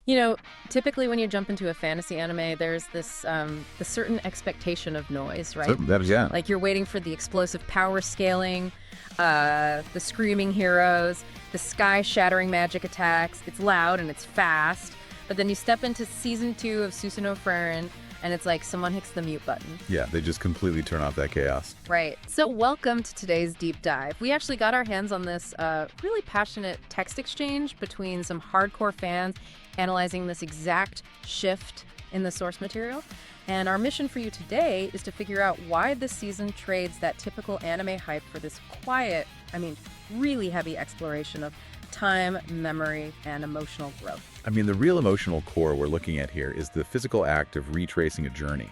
You know, typically when you jump into a fantasy anime, there's the certain expectation of noise, So right? that is, yeah. Like you're waiting for the explosive power scaling, the screaming heroes, the sky-shattering magic attacks. It's loud and it's fast. But then you step into season 2 of Susanoo Frieren, and it's like someone hits the mute button. Yeah, they just completely turn off that chaos. Right. So welcome to today's deep dive. We actually got our hands on this really passionate text exchange between some hardcore fans analyzing this exact shift in the source material. And our mission for you today is to figure out why this season trades that typical anime hype for this quiet, really heavy exploration of time, memory, and emotional growth. The real emotional core we're looking at here is the physical act of retracing a journey.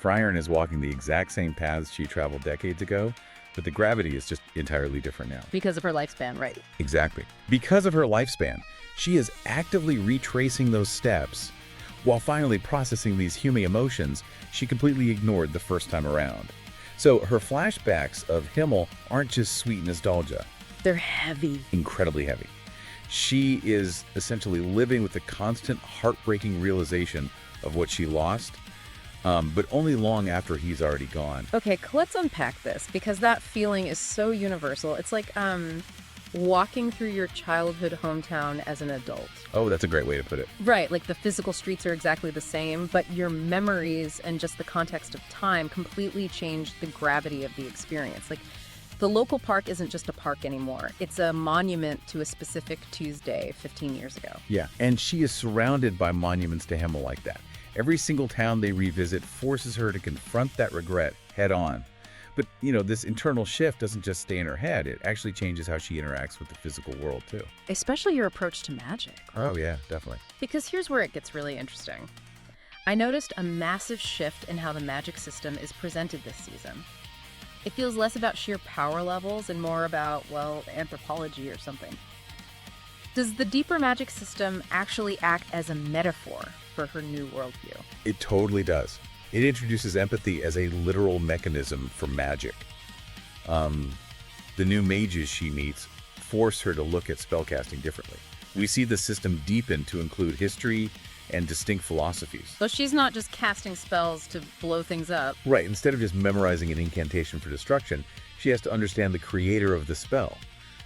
Frieren is walking the exact same paths she traveled decades ago, but the gravity is just entirely different now. Because of her lifespan, right? Exactly. Because of her lifespan, she is actively retracing those steps while finally processing these human emotions she completely ignored the first time around. So her flashbacks of Himmel aren't just sweet nostalgia. They're heavy. Incredibly heavy. She is essentially living with the constant heartbreaking realization of what she lost, but only long after he's already gone. Okay, let's unpack this because that feeling is so universal. It's like walking through your childhood hometown as an adult. Oh, that's a great way to put it. Right, like the physical streets are exactly the same, but your memories and just the context of time completely change the gravity of the experience. Like the local park isn't just a park anymore. It's a monument to a specific Tuesday 15 years ago. Yeah, and she is surrounded by monuments to Himmel like that. Every single town they revisit forces her to confront that regret head on. But, this internal shift doesn't just stay in her head. It actually changes how she interacts with the physical world, too. Especially your approach to magic. Oh, yeah, definitely. Because here's where it gets really interesting. I noticed a massive shift in how the magic system is presented this season. It feels less about sheer power levels and more about, anthropology or something. Does the deeper magic system actually act as a metaphor for her new worldview? It totally does. It introduces empathy as a literal mechanism for magic. The new mages she meets force her to look at spellcasting differently. We see the system deepen to include history and distinct philosophies. So she's not just casting spells to blow things up. Right, instead of just memorizing an incantation for destruction, she has to understand the creator of the spell.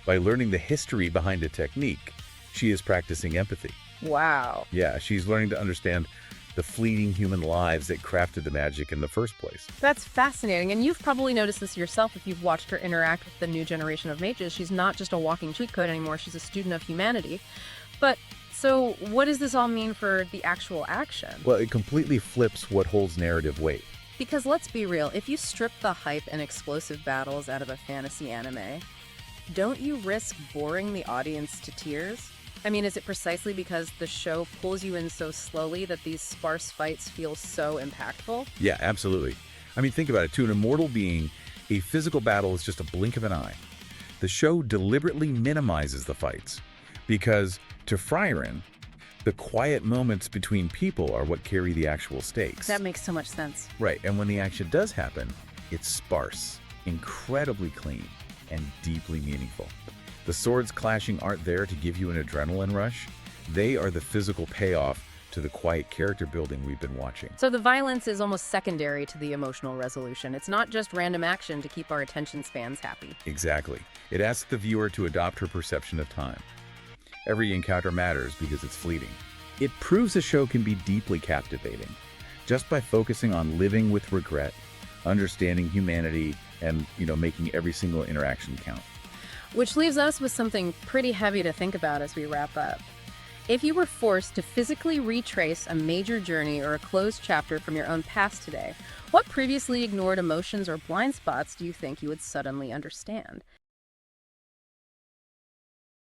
By learning the history behind a technique, she is practicing empathy. Wow. Yeah, she's learning to understand the fleeting human lives that crafted the magic in the first place. That's fascinating, and you've probably noticed this yourself if you've watched her interact with the new generation of mages. She's not just a walking cheat code anymore, she's a student of humanity. But, so what does this all mean for the actual action? Well, it completely flips what holds narrative weight. Because let's be real, if you strip the hype and explosive battles out of a fantasy anime, don't you risk boring the audience to tears? Is it precisely because the show pulls you in so slowly that these sparse fights feel so impactful? Yeah, absolutely. Think about it. To an immortal being, a physical battle is just a blink of an eye. The show deliberately minimizes the fights because, to Frieren, the quiet moments between people are what carry the actual stakes. That makes so much sense. Right, and when the action does happen, it's sparse, incredibly clean, and deeply meaningful. The swords clashing aren't there to give you an adrenaline rush. They are the physical payoff to the quiet character building we've been watching. So the violence is almost secondary to the emotional resolution. It's not just random action to keep our attention spans happy. Exactly. It asks the viewer to adopt her perception of time. Every encounter matters because it's fleeting. It proves a show can be deeply captivating just by focusing on living with regret, understanding humanity, and, making every single interaction count. Which leaves us with something pretty heavy to think about as we wrap up. If you were forced to physically retrace a major journey or a closed chapter from your own past today, what previously ignored emotions or blind spots do you think you would suddenly understand?